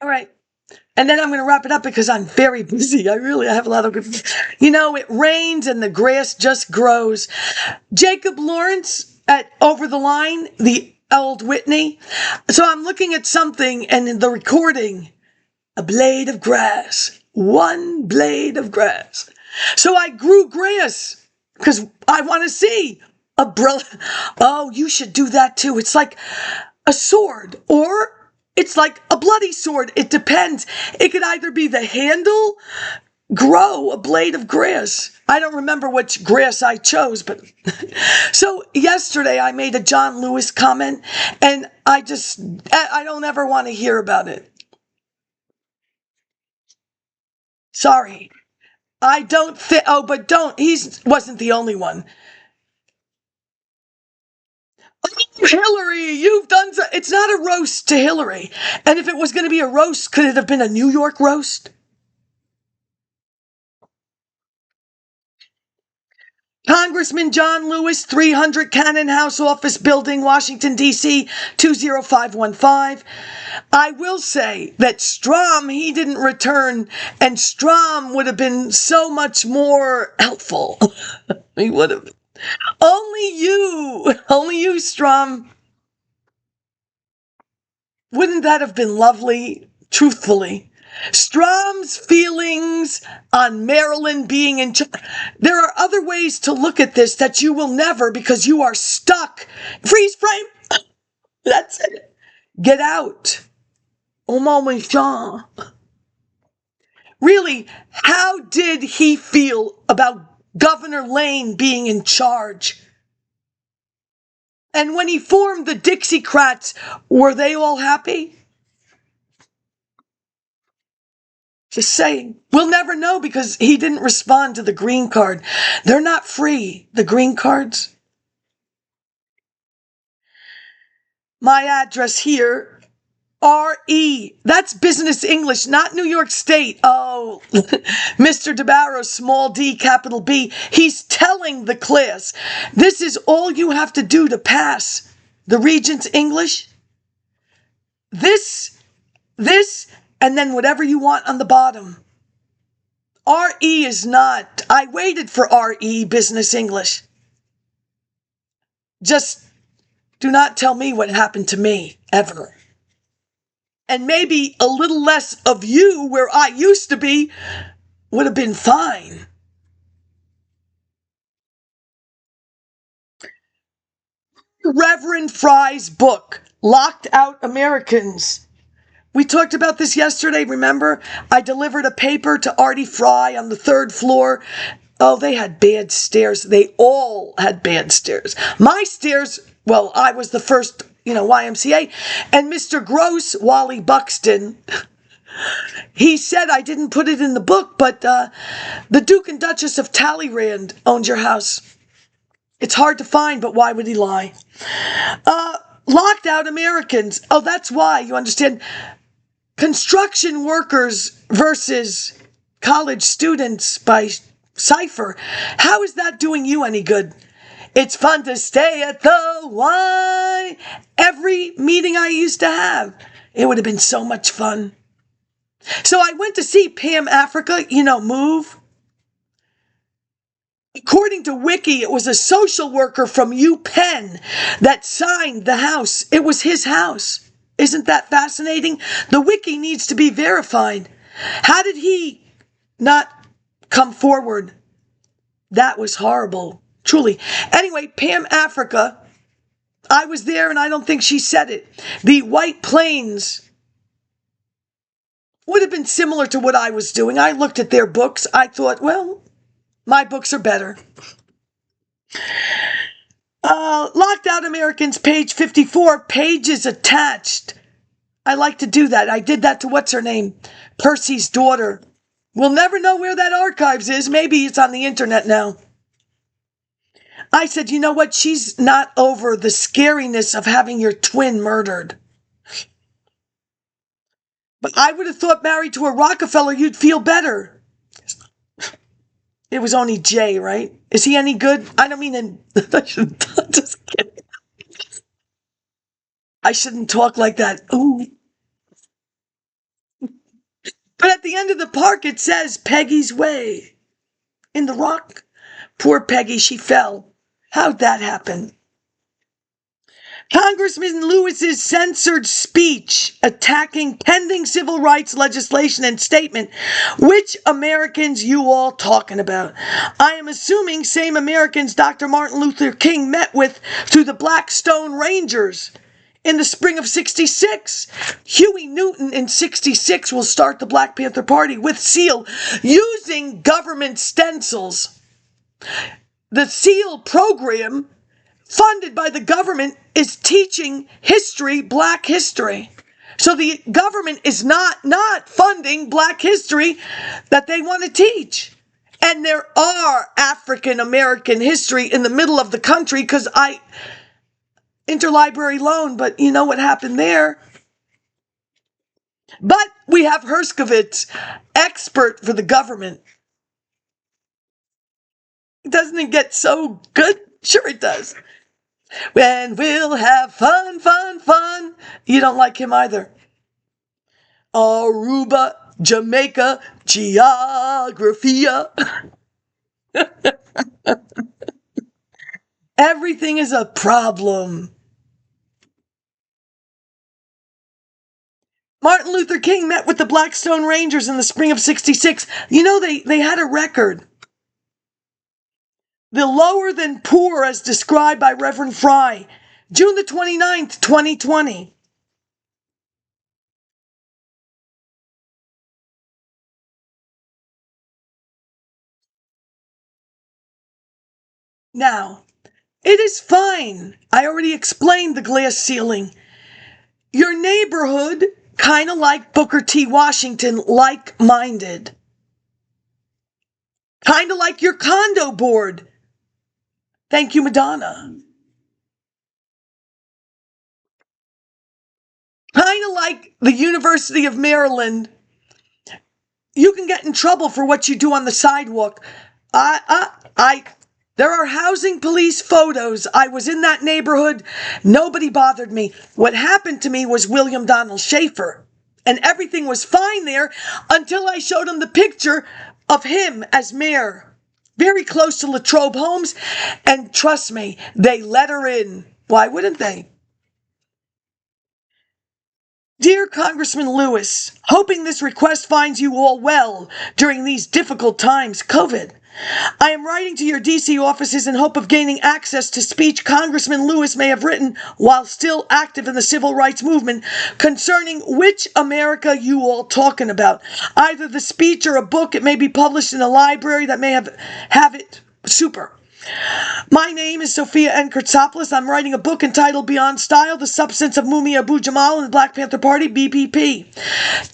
All right. And then I'm going to wrap it up because I'm very busy. I have a lot of good, it rains and the grass just grows. Jacob Lawrence at Over the Line, the old Whitney. So I'm looking at something and in the recording, a blade of grass, one blade of grass. So I grew grass because I want to see oh, you should do that too. It's like a sword or it's like a bloody sword. It depends. It could either be the handle, grow a blade of grass. I don't remember which grass I chose, but so yesterday I made a John Lewis comment and I don't ever want to hear about it. Sorry. I don't think, but wasn't the only one. Hillary, you've done it's not a roast to Hillary. And if it was going to be a roast, could it have been a New York roast? Congressman John Lewis, 300 Cannon House Office Building, Washington, D.C., 20515. I will say that Strom, he didn't return, and Strom would have been so much more helpful. He would have. Only you, Strom. Wouldn't that have been lovely, truthfully? Strom's feelings on Maryland being in charge. There are other ways to look at this that you will never, because you are stuck. Freeze frame. That's it. Get out. Oh, mon chien. Really, how did he feel about Governor Lane being in charge? And when he formed the Dixiecrats, were they all happy? Just saying. We'll never know because he didn't respond to the green card. They're not free, the green cards. My address here, RE. That's business English, not New York State. Oh, Mr. DeBarrow, small d, capital B. He's telling the class, this is all you have to do to pass the Regents English. This, and then whatever you want on the bottom. RE is not. I waited for RE, business English. Just do not tell me what happened to me, ever. And maybe a little less of you where I used to be would have been fine. Reverend Fry's book, Locked Out Americans. We talked about this yesterday, remember? I delivered a paper to Artie Fry on the 3rd floor. Oh, they had bad stairs. They all had bad stairs. My stairs, well, I was the first, YMCA. And Mr. Gross, Wally Buxton, he said I didn't put it in the book, but the Duke and Duchess of Talleyrand owned your house. It's hard to find, but why would he lie? Locked out Americans. Oh, that's why, you understand? Construction workers versus college students by Cypher. How is that doing you any good? It's fun to stay at the Y. Every meeting I used to have, it would have been so much fun. So I went to see Pam Africa, Move. According to Wiki, it was a social worker from UPenn that signed the house. It was his house. Isn't that fascinating? The Wiki needs to be verified. How did he not come forward? That was horrible, truly. Anyway, Pam Africa, I was there and I don't think she said it. The White Plains would have been similar to what I was doing. I looked at their books. I thought, well, my books are better. Locked Out Americans, page 54, pages attached. I like to do that. I did that to what's her name? Percy's daughter. We'll never know where that archives is. Maybe it's on the internet now. I said, you know what? She's not over the scariness of having your twin murdered. But I would have thought married to a Rockefeller, you'd feel better. It was only Jay, right? Is he any good? I don't mean just kidding. I shouldn't talk like that. Ooh. But at the end of the park, it says Peggy's Way in the rock. Poor Peggy, she fell. How'd that happen? Congressman Lewis's censored speech attacking pending civil rights legislation and statement. Which Americans you all talking about? I am assuming same Americans Dr. Martin Luther King met with through the Blackstone Rangers in the spring of '66. Huey Newton in '66 will start the Black Panther Party with SEAL using government stencils. The SEAL program, funded by the government, is teaching history, black history. So the government is not funding black history that they want to teach. And there are African American history in the middle of the country, because interlibrary loan, but you know what happened there. But we have Herskovitz, expert for the government. Doesn't it get so good? Sure it does. When we'll have fun, fun, fun. You don't like him either. Aruba, Jamaica, geographia. Everything is a problem. Martin Luther King met with the Blackstone Rangers in the spring of '66. You know, they had a record. The lower than poor, as described by Reverend Fry, June the 29th, 2020. Now, it is fine. I already explained the glass ceiling. Your neighborhood, kind of like Booker T. Washington, like-minded. Kind of like your condo board. Thank you, Madonna. Kind of like the University of Maryland. You can get in trouble for what you do on the sidewalk. There are housing police photos. I was in that neighborhood. Nobody bothered me. What happened to me was William Donald Schaefer. And everything was fine there until I showed him the picture of him as mayor. Very close to Latrobe Homes. And trust me, they let her in. Why wouldn't they? Dear Congressman Lewis, hoping this request finds you all well during these difficult times, COVID. I am writing to your D.C. offices in hope of gaining access to speech Congressman Lewis may have written while still active in the civil rights movement concerning which America you all talking about. Either the speech or a book. It may be published in a library that may have it. Super. My name is Sophia N. Kurtzopoulos. I'm writing a book entitled Beyond Style, The Substance of Mumia Abu-Jamal and the Black Panther Party, BPP.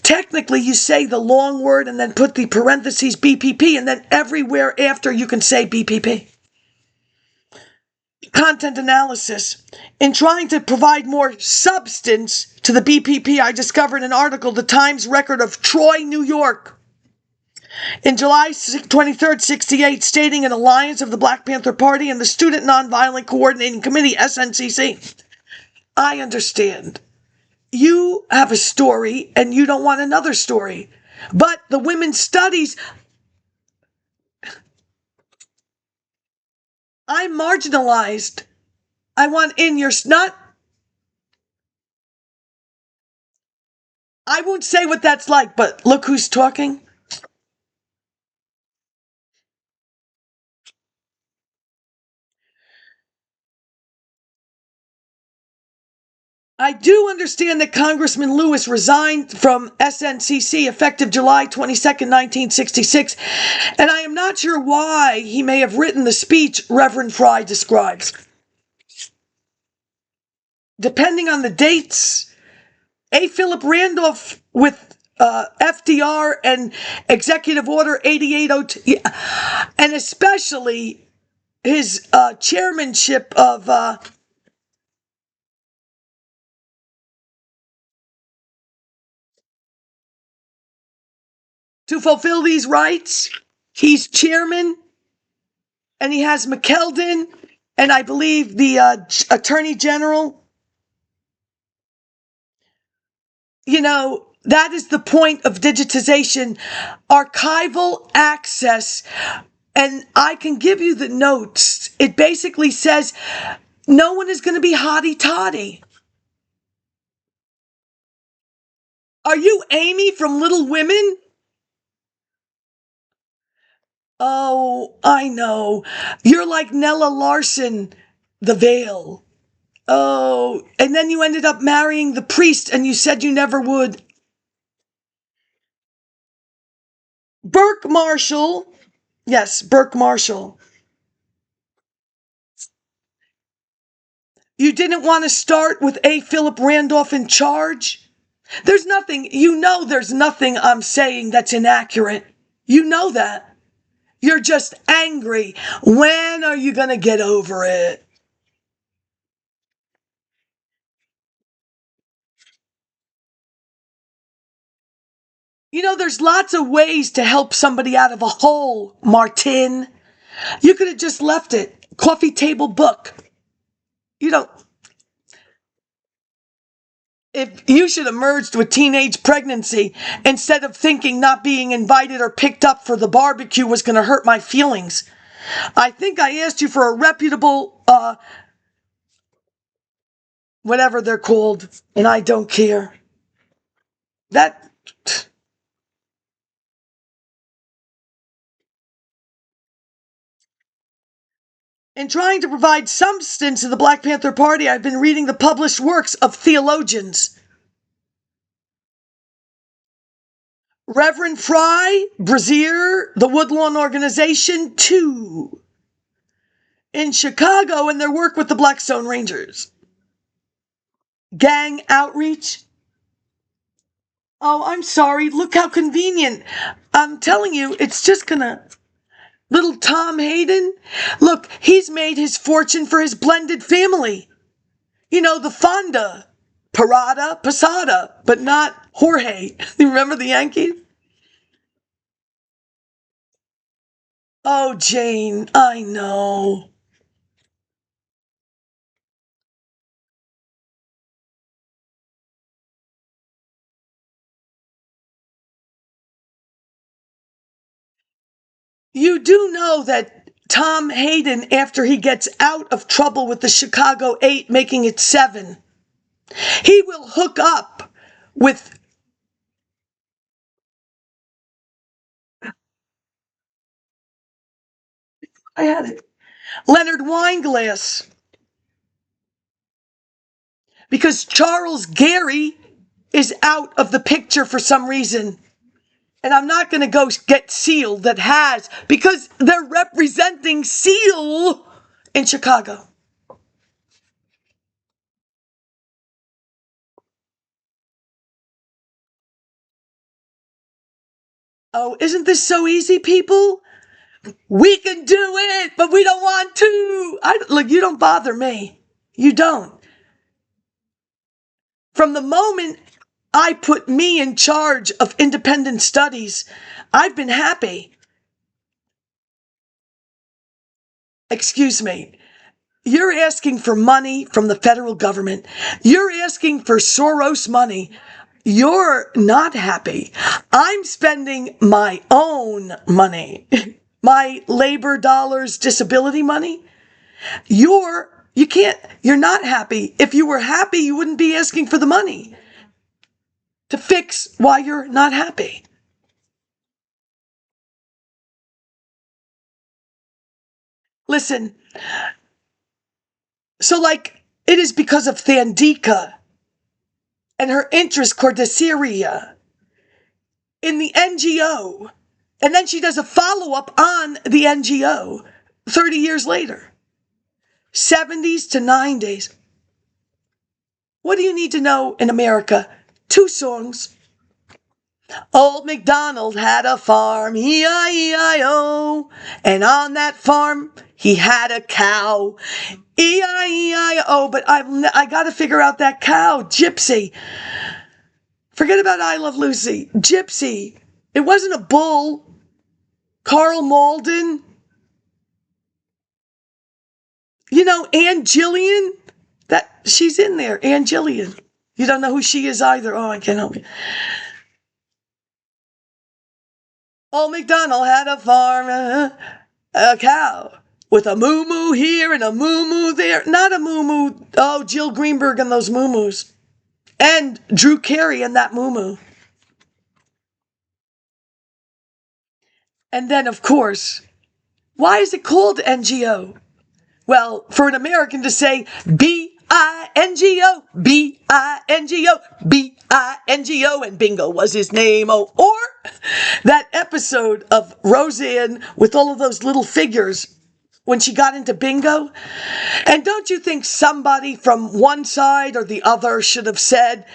Technically, you say the long word and then put the parentheses BPP, and then everywhere after you can say BPP. Content analysis. In trying to provide more substance to the BPP, I discovered an article, The Times Record of Troy, New York, in July 23rd, '68, stating an alliance of the Black Panther Party and the Student Nonviolent Coordinating Committee, SNCC. I understand. You have a story and you don't want another story. But the women's studies, I'm marginalized. I want in your snot. I won't say what that's like, but look who's talking. I do understand that Congressman Lewis resigned from SNCC effective July 22nd, 1966, and I am not sure why he may have written the speech Reverend Fry describes. Depending on the dates, A. Philip Randolph with FDR and Executive Order 8802, and especially his chairmanship of to fulfill these rights. He's chairman, and he has McKeldin, and I believe the Attorney General. You know, that is the point of digitization, archival access. And I can give you the notes. It basically says no one is going to be hotty-toddy. Are you Amy from Little Women? Oh, I know. You're like Nella Larson, The Veil. Oh, and then you ended up marrying the priest and you said you never would. Burke Marshall. Yes, Burke Marshall. You didn't want to start with A. Philip Randolph in charge? There's nothing, there's nothing I'm saying that's inaccurate. You know that. You're just angry. When are you going to get over it? There's lots of ways to help somebody out of a hole, Martin. You could have just left it. Coffee table book. You don't. If you should have merged with teenage pregnancy instead of thinking not being invited or picked up for the barbecue was going to hurt my feelings. I think I asked you for a reputable, whatever they're called, and I don't care. That. In trying to provide substance to the Black Panther Party, I've been reading the published works of theologians. Reverend Fry, Brazier, the Woodlawn Organization, too. In Chicago, and their work with the Blackstone Rangers. Gang outreach. Oh, I'm sorry. Look how convenient. I'm telling you, it's just gonna... Little Tom Hayden. Look, he's made his fortune for his blended family. The Fonda. Parada, Posada, but not Jorge. You remember the Yankees? Oh, Jane, I know. You do know that Tom Hayden, after he gets out of trouble with the Chicago 8, making it 7, he will hook up with... I had it. Leonard Weinglass. Because Charles Gary is out of the picture for some reason. And I'm not going to go get Seal that has, because they're representing Seal in Chicago. Oh, isn't this so easy, people? We can do it, but we don't want to. Look, you don't bother me. You don't. From the moment I put me in charge of independent studies, I've been happy. Excuse me. You're asking for money from the federal government. You're asking for Soros money. You're not happy. I'm spending my own money, my labor dollars, disability money. You're not happy. If you were happy, you wouldn't be asking for the money to fix why you're not happy. Listen, so it is because of Thandika and her interest Cordesia in the NGO. And then she does a follow-up on the NGO 30 years later. 70s to 90s. What do you need to know in America? 2 songs. Old MacDonald had a farm, E-I-E-I-O, and on that farm he had a cow, E-I-E-I-O, but I got to figure out that cow, Gypsy. Forget about I Love Lucy. Gypsy. It wasn't a bull. Carl Malden. Ann Jillian. She's in there. Ann Jillian. You don't know who she is either. Oh, I can't help you. Old MacDonald had a farm, a cow, with a moo-moo here and a moo-moo there. Not a moo-moo, oh, Jill Greenberg and those moo-moos. And Drew Carey and that moo-moo. And then, of course, why is it called NGO? Well, for an American to say B-I-N-G-O, B-I-N-G-O, B-I-N-G-O, and bingo was his name. Oh, or that episode of Roseanne with all of those little figures when she got into bingo. And don't you think somebody from one side or the other should have said,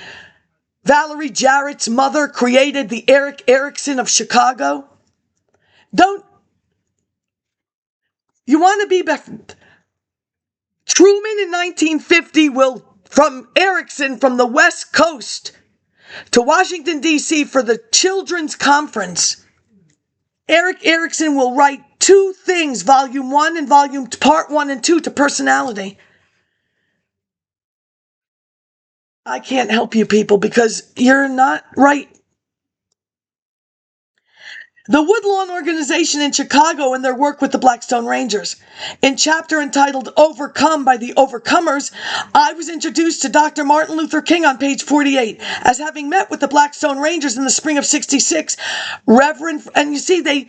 Valerie Jarrett's mother created the Eric Erickson of Chicago? Don't you want to be Truman in 1950 from Erickson from the West Coast to Washington, D.C. for the Children's Conference. Eric Erickson will write two things, Volume 1 and Part 1 and 2 to Personality. I can't help you people because you're not right. The Woodlawn Organization in Chicago and their work with the Blackstone Rangers. In chapter entitled Overcome by the Overcomers, I was introduced to Dr. Martin Luther King on page 48 as having met with the Blackstone Rangers in the spring of '66. And you see,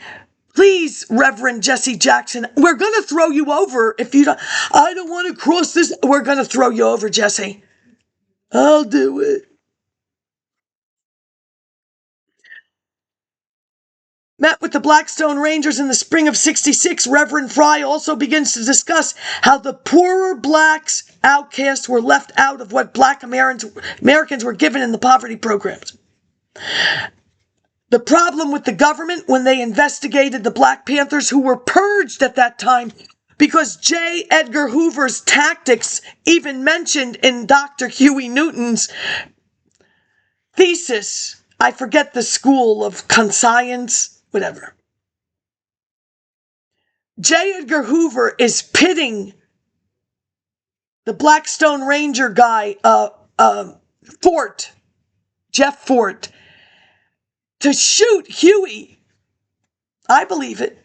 please, Reverend Jesse Jackson, we're going to throw you over if you don't. I don't want to cross this. We're going to throw you over, Jesse. I'll do it. Met with the Blackstone Rangers in the spring of '66, Reverend Fry also begins to discuss how the poorer blacks, outcasts, were left out of what black Americans were given in the poverty programs. The problem with the government when they investigated the Black Panthers, who were purged at that time because J. Edgar Hoover's tactics, even mentioned in Dr. Huey Newton's thesis, I forget the school of conscience, whatever. J. Edgar Hoover is pitting the Blackstone Ranger guy, Jeff Fort, to shoot Huey. I believe it.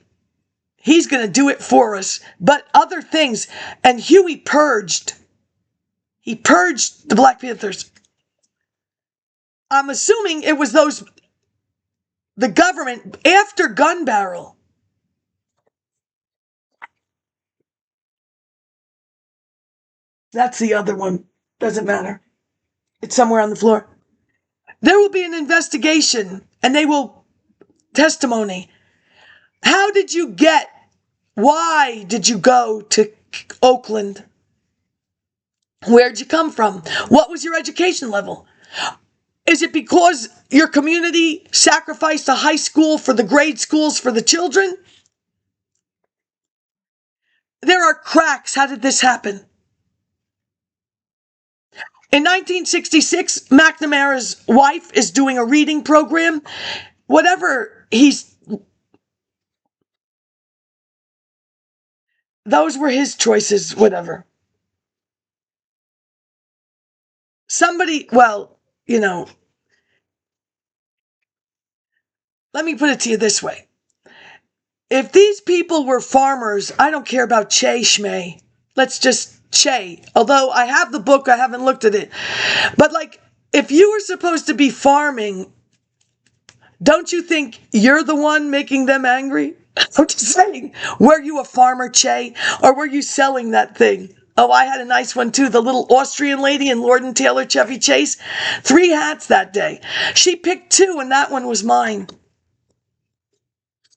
He's going to do it for us. But other things, and Huey purged. He purged the Black Panthers. I'm assuming it was the government after Gun Barrel. That's the other one. Doesn't matter. It's somewhere on the floor. There will be an investigation and they will testimony. How did you get? Why did you go to Oakland? Where'd you come from? What was your education level? Is it because your community sacrificed a high school for the grade schools for the children? There are cracks. How did this happen? In 1966, McNamara's wife is doing a reading program. Those were his choices, whatever. Somebody, let me put it to you this way. If these people were farmers, I don't care about Che Schmay. Let's just Che. Although I have the book, I haven't looked at it. But if you were supposed to be farming, don't you think you're the one making them angry? I'm just saying, were you a farmer, Che? Or were you selling that thing? Oh, I had a nice one too. The little Austrian lady in Lord and Taylor Chevy Chase. 3 hats that day. She picked 2 and that one was mine.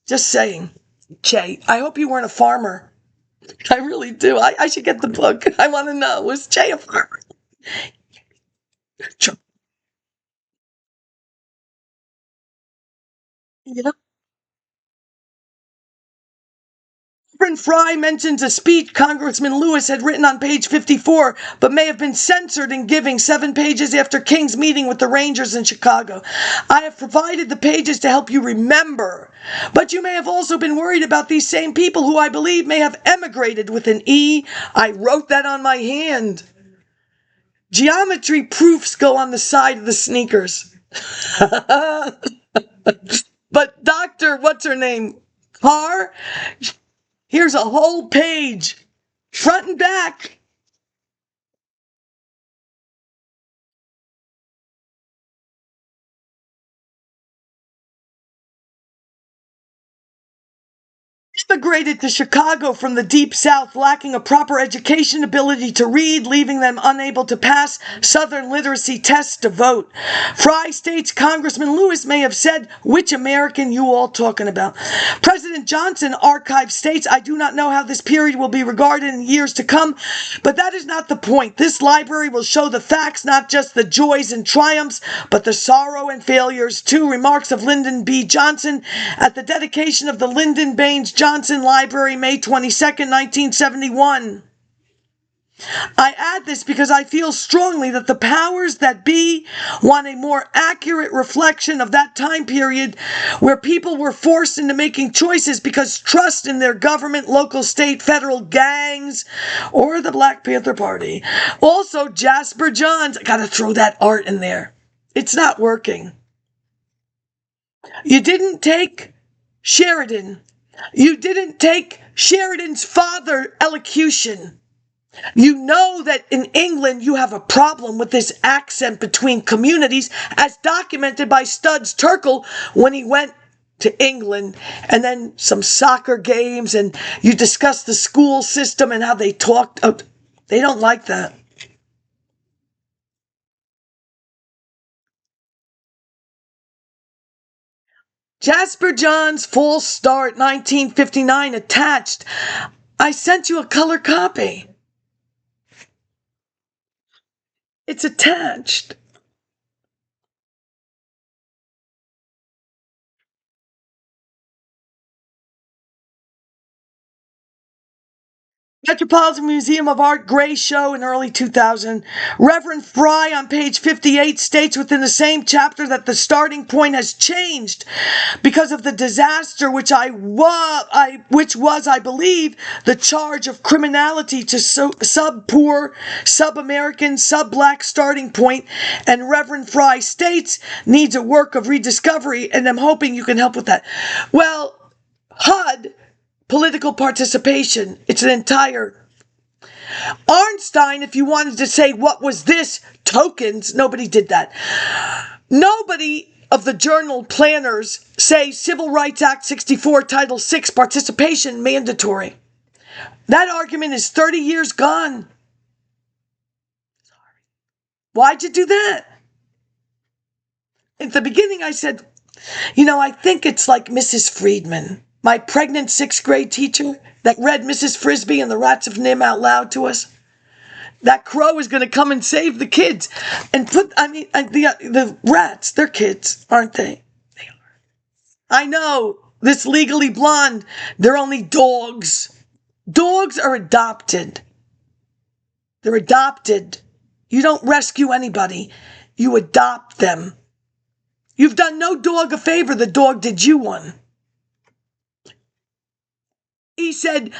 Just saying. Che, I hope you weren't a farmer. I really do. I should get the book. I want to know. Was Che a farmer? Yeah. Reverend Fry mentions a speech Congressman Lewis had written on page 54, but may have been censored in giving 7 pages after King's meeting with the Rangers in Chicago. I have provided the pages to help you remember, but you may have also been worried about these same people who I believe may have emigrated with an E. I wrote that on my hand. Geometry proofs go on the side of the sneakers. But Dr. What's her name? Carr? Here's a whole page, front and back. Immigrated to Chicago from the Deep South, lacking a proper education ability to read, leaving them unable to pass Southern literacy tests to vote. Fry states Congressman Lewis may have said, "Which American you all talking about?" President Johnson archive states, "I do not know how this period will be regarded in years to come, but that is not the point. This library will show the facts, not just the joys and triumphs, but the sorrow and failures." Two remarks of Lyndon B. Johnson at the dedication of the Lyndon Baines Johnson Library, May 22nd, 1971. I add this because I feel strongly that the powers that be want a more accurate reflection of that time period where people were forced into making choices because trust in their government, local, state, federal gangs, or the Black Panther Party. Also, Jasper Johns, I gotta throw that art in there. It's not working. You didn't take Sheridan. You didn't take Sheridan's father elocution. You know that in England you have a problem with this accent between communities, as documented by Studs Terkel when he went to England, and then some soccer games, and you discuss the school system and how they talked. Oh, they don't like that. Jasper Johns' False Start, 1959, attached. I sent you a color copy. It's attached. Metropolitan Museum of Art Gray Show in early 2000. Reverend Fry on page 58 states within the same chapter that the starting point has changed because of the disaster which was, I believe, the charge of criminality to sub-poor, sub-American, sub-black starting point, and Reverend Fry states needs a work of rediscovery, and I'm hoping you can help with that. Well, HUD, political participation. It's an entire... Arnstein, if you wanted to say, what was this? Tokens. Nobody did that. Nobody of the journal planners say Civil Rights Act 64, Title 6, participation mandatory. That argument is 30 years gone. Why'd you do that? At the beginning I said, I think it's like Mrs. Friedman, my pregnant 6th grade teacher that read Mrs. Frisbee and the Rats of Nim out loud to us. That crow is going to come and save the kids. And the rats, they're kids, aren't they? They are. I know, this Legally Blonde, they're only dogs. Dogs are adopted. They're adopted. You don't rescue anybody. You adopt them. You've done no dog a favor, the dog did you one. He said,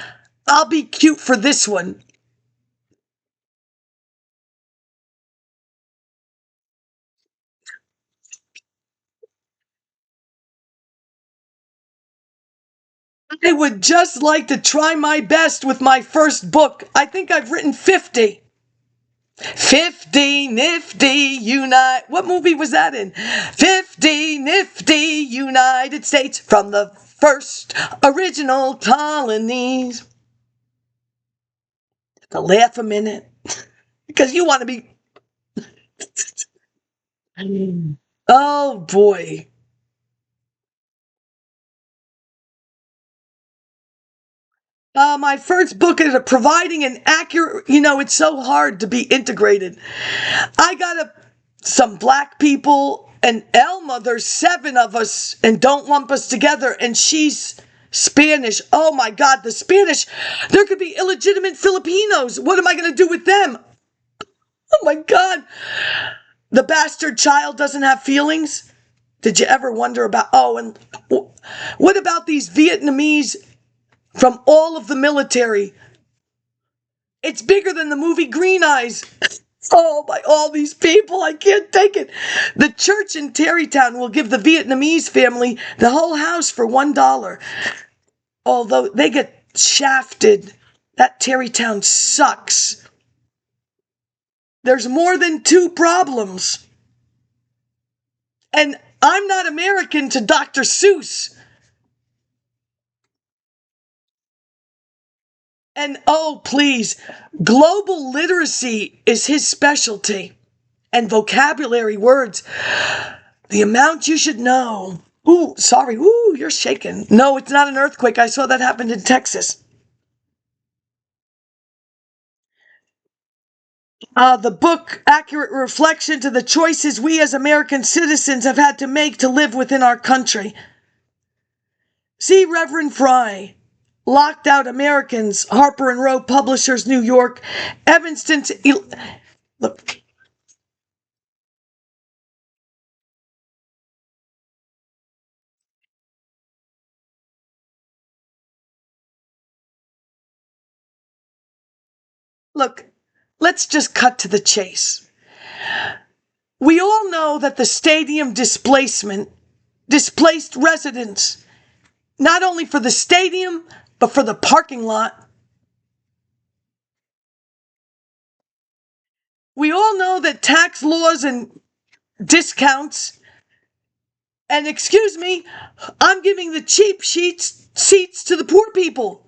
I'll be cute for this one. I would just like to try my best with my first book. I think I've written 50. 50 nifty unite. What movie was that in? 50 nifty United States from the first original colonies. To laugh a minute. Because you want to be... Oh, boy. My first book is providing an accurate... it's so hard to be integrated. I got some black people, and Elma, there's 7 of us, and don't lump us together, and she's Spanish. Oh, my God, the Spanish. There could be illegitimate Filipinos. What am I going to do with them? Oh, my God. The bastard child doesn't have feelings? Did you ever wonder about... Oh, and what about these Vietnamese from all of the military? It's bigger than the movie Green Eyes. Oh my, all these people, I can't take it. The church in Terrytown will give the Vietnamese family the whole house for $1. Although they get shafted. That Terrytown sucks. There's more than two problems. And I'm not American to Dr. Seuss. And oh, please, global literacy is his specialty. And vocabulary words. The amount you should know. Ooh, sorry. Ooh, you're shaking. No, it's not an earthquake. I saw that happen in Texas. The book, Accurate Reflection to the Choices We as American Citizens Have Had to Make to Live Within Our Country. See Reverend Fry, Locked Out Americans, Harper and Row Publishers, New York, Evanston. Look. Look, let's just cut to the chase. We all know that the stadium displacement displaced residents, not only for the stadium, but for the parking lot. We all know that tax laws and discounts, and excuse me, I'm giving the cheap seats to the poor people.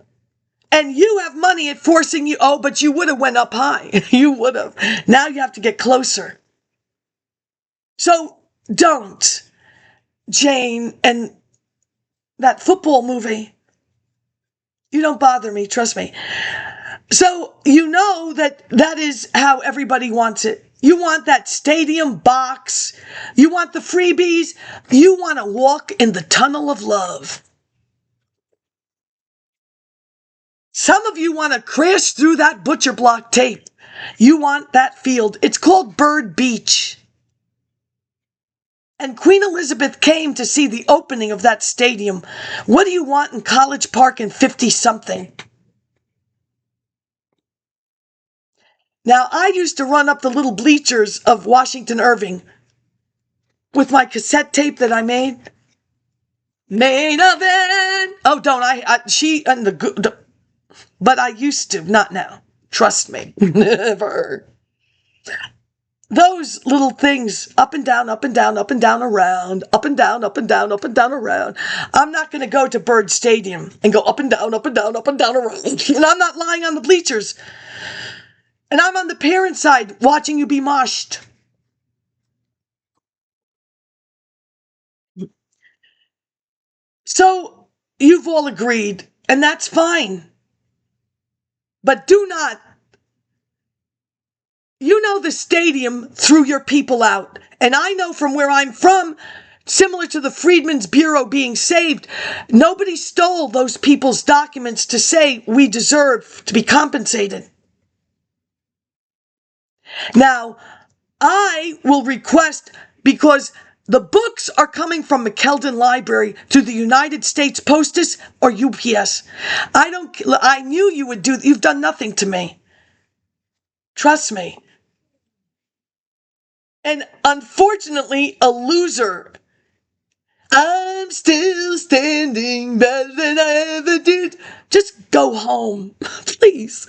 And you have money at forcing you, oh, but you would have went up high. You would have. Now you have to get closer. So don't, Jane, and that football movie. You don't bother me, trust me. So you know that is how everybody wants it. You want that stadium box. You want the freebies. You want to walk in the tunnel of love. Some of you want to crash through that butcher block tape. You want that field. It's called Bird Beach. And Queen Elizabeth came to see the opening of that stadium. What do you want in College Park in 50-something? Now, I used to run up the little bleachers of Washington Irving with my cassette tape that I made. Main event. Oh, don't she and but I used to, not now. Trust me. Never. Those little things, up and down, up and down, up and down, around, up and down, up and down, up and down, around. I'm not going to go to Bird Stadium and go up and down, up and down, up and down, around. And I'm not lying on the bleachers. And I'm on the parent side watching you be moshed. So you've all agreed, and that's fine. But do not, you know, the stadium threw your people out. And I know from where I'm from, similar to the Freedmen's Bureau being saved, nobody stole those people's documents to say we deserve to be compensated. Now, I will request, because the books are coming from McKeldin Library to the United States Postal or UPS. I knew you would do, you've done nothing to me. Trust me. And unfortunately, a loser. I'm still standing better than I ever did. Just go home, please.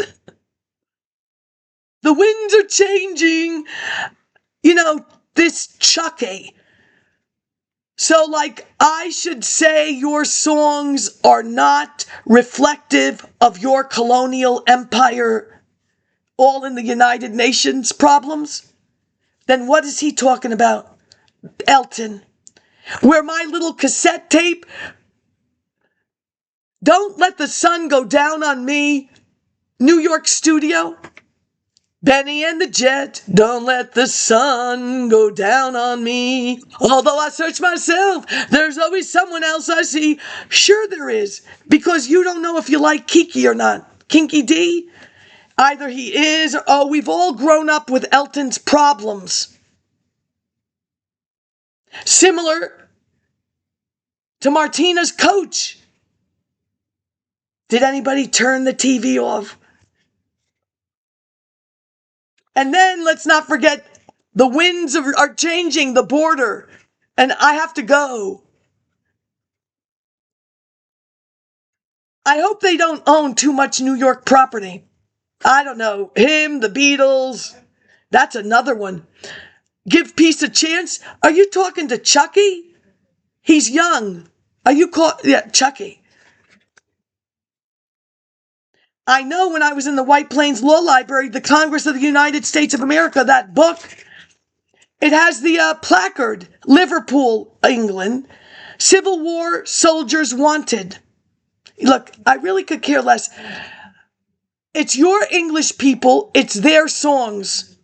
The winds are changing. You know, this Chucky. So, like, I should say your songs are not reflective of your colonial empire, all in the United Nations problems? Then what is he talking about? Elton. Where my little cassette tape, Don't Let the Sun Go Down on Me, New York studio, Benny and the Jet, don't let the sun go down on me. Although I search myself, there's always someone else I see. Sure there is, because you don't know if you like Kiki or not. Kinky D? Either he is or, oh, we've all grown up with Elton's problems. Similar to Martina's coach. Did anybody turn the TV off? And then let's not forget the winds are changing the border, and I have to go. I hope they don't own too much New York property. I don't know. Him, the Beatles. That's another one. Give peace a chance. Are you talking to Chucky? He's young. Are you Yeah, Chucky. I know when I was in the White Plains Law Library, the Congress of the United States of America, that book, it has the placard, Liverpool, England, Civil War Soldiers Wanted. Look, I really could care less. It's your English people. It's their songs.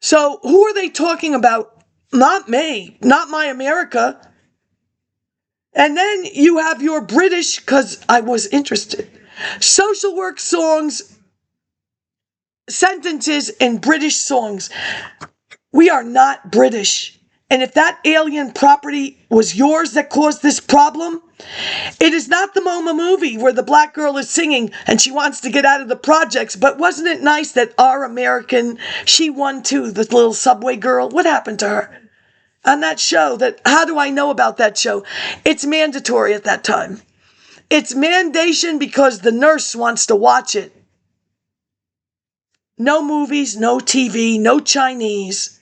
So who are they talking about? Not me. Not my America. And then you have your British, because I was interested. Social work songs, sentences in British songs. We are not British. And if that alien property was yours that caused this problem, it is not the MoMA movie where the black girl is singing and she wants to get out of the projects. But wasn't it nice that our American, she won too, the little subway girl? What happened to her? On that show, how do I know about that show? It's mandatory at that time. It's mandation because the nurse wants to watch it. No movies, no TV, no Chinese.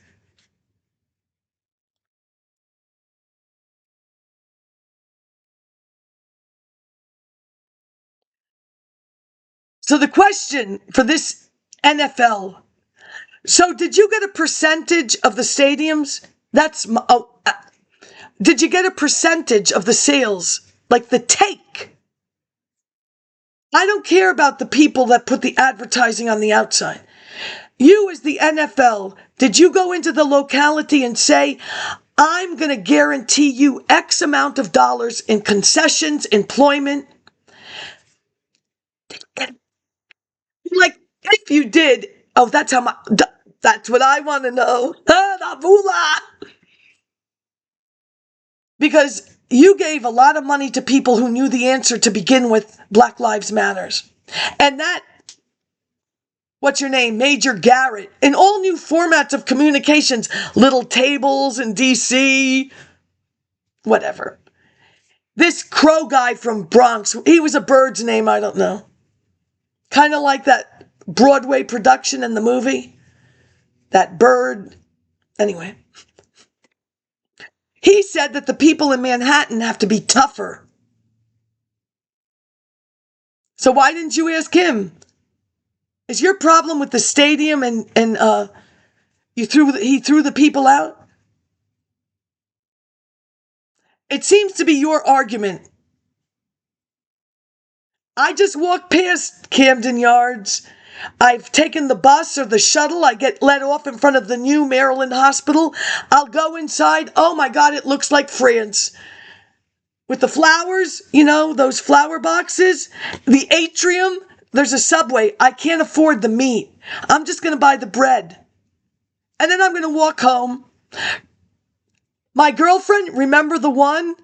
So the question for this NFL, so did you get a percentage of the stadiums? Did you get a percentage of the sales? Like the take? I don't care about the people that put the advertising on the outside. You as the NFL, did you go into the locality and say, I'm going to guarantee you X amount of dollars in concessions, employment? Like, if you did, that's what I want to know. Because you gave a lot of money to people who knew the answer to begin with, Black Lives Matters. And that, what's your name, Major Garrett, in all new formats of communications, little tables in D.C., whatever. This Crow guy from Bronx, he was a bird's name, I don't know. Kind of like that Broadway production in the movie. That bird. Anyway. He said that the people in Manhattan have to be tougher. So why didn't you ask him? Is your problem with the stadium and he threw the people out? It seems to be your argument. I just walked past Camden Yards. I've taken the bus or the shuttle. I get let off in front of the new Maryland hospital. I'll go inside. Oh my God, it looks like France. With the flowers, those flower boxes, the atrium, there's a Subway. I can't afford the meat. I'm just going to buy the bread. And then I'm going to walk home. My girlfriend, remember the one?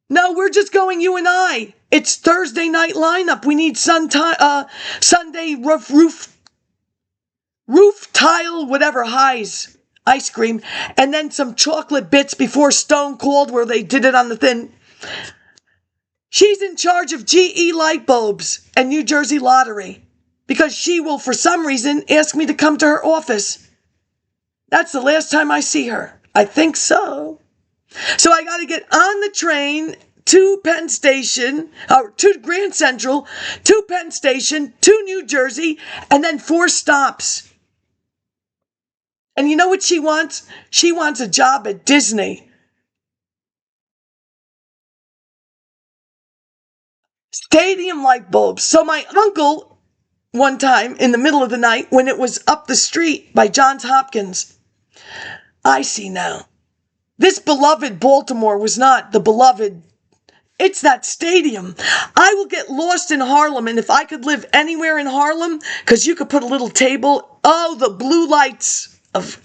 No, we're just going, you and I. It's Thursday night lineup. We need Sunday roof tile, whatever, highs, ice cream, and then some chocolate bits before Stone Cold where they did it on the thin. She's in charge of GE light bulbs and New Jersey Lottery because she will, for some reason, ask me to come to her office. That's the last time I see her. I think so. So I got to get on the train to Penn Station, or to Grand Central, to Penn Station, to New Jersey, and then 4 stops. And you know what she wants? She wants a job at Disney. Stadium light bulbs. So my uncle, one time in the middle of the night, when it was up the street by Johns Hopkins, I see now. This beloved Baltimore was not the beloved. It's that stadium. I will get lost in Harlem, and if I could live anywhere in Harlem, because you could put a little table, the blue lights of,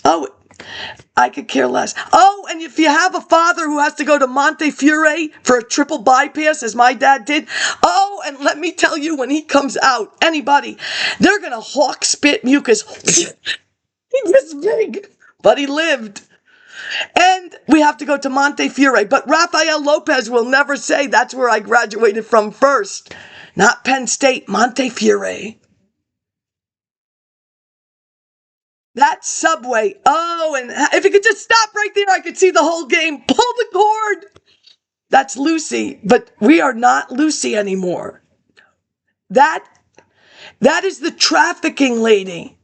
I could care less. Oh, and if you have a father who has to go to Montefiore for a triple bypass, as my dad did, oh, and let me tell you, when he comes out, anybody, they're going to hawk spit mucus. He was big, but he lived. And we have to go to Montefiore. But Rafael Lopez will never say that's where I graduated from first. Not Penn State, Montefiore. That subway. Oh, and if you could just stop right there, I could see the whole game. Pull the cord. That's Lucy. But we are not Lucy anymore. That is the trafficking lady.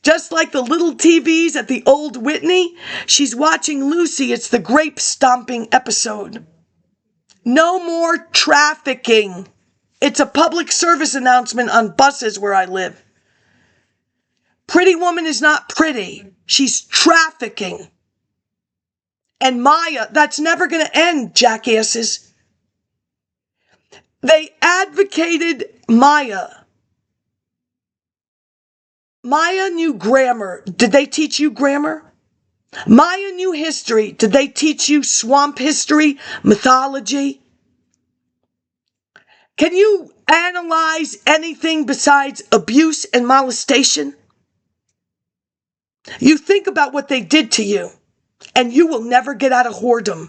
Just like the little TVs at the old Whitney, she's watching Lucy. It's the grape stomping episode. No more trafficking. It's a public service announcement on buses where I live. Pretty woman is not pretty. She's trafficking. And Maya, that's never going to end, jackasses. They advocated Maya. Maya knew grammar. Did they teach you grammar? Maya knew history. Did they teach you swamp history, mythology? Can you analyze anything besides abuse and molestation? You think about what they did to you, and you will never get out of whoredom.